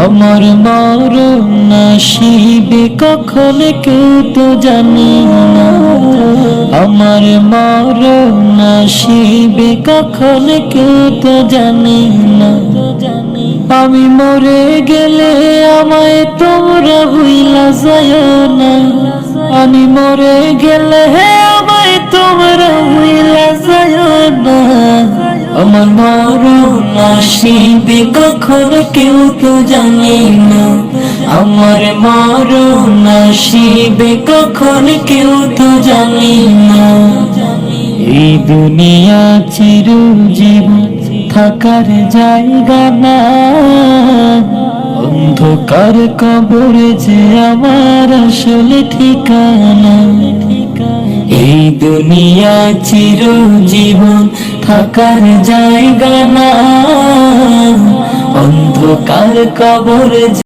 আমার মরণ নসিবে কখন কেউ তো জানে না। আমার মরণ নসিবে কখন কেউ তো জানে না। আমি মরে গেলে আমায় তোমরা ভুইলা যায়ো না। আমি মরে গেলে আমায় তোমরা ভুইলা যায়ো না। আমার মরণ নসিবে কখন কেউ তো জানে না। আমার মরণ নসিবে কখন কেউ তো জানে না। এই দুনিয়া চিরজীবন থাকার জায়গা না। অন্ধকার কবরে যে আমার আসলে ঠিকানা। এই দুনিয়া চিরজীবন থাকার জায়গা না। অন্ধকার কবরে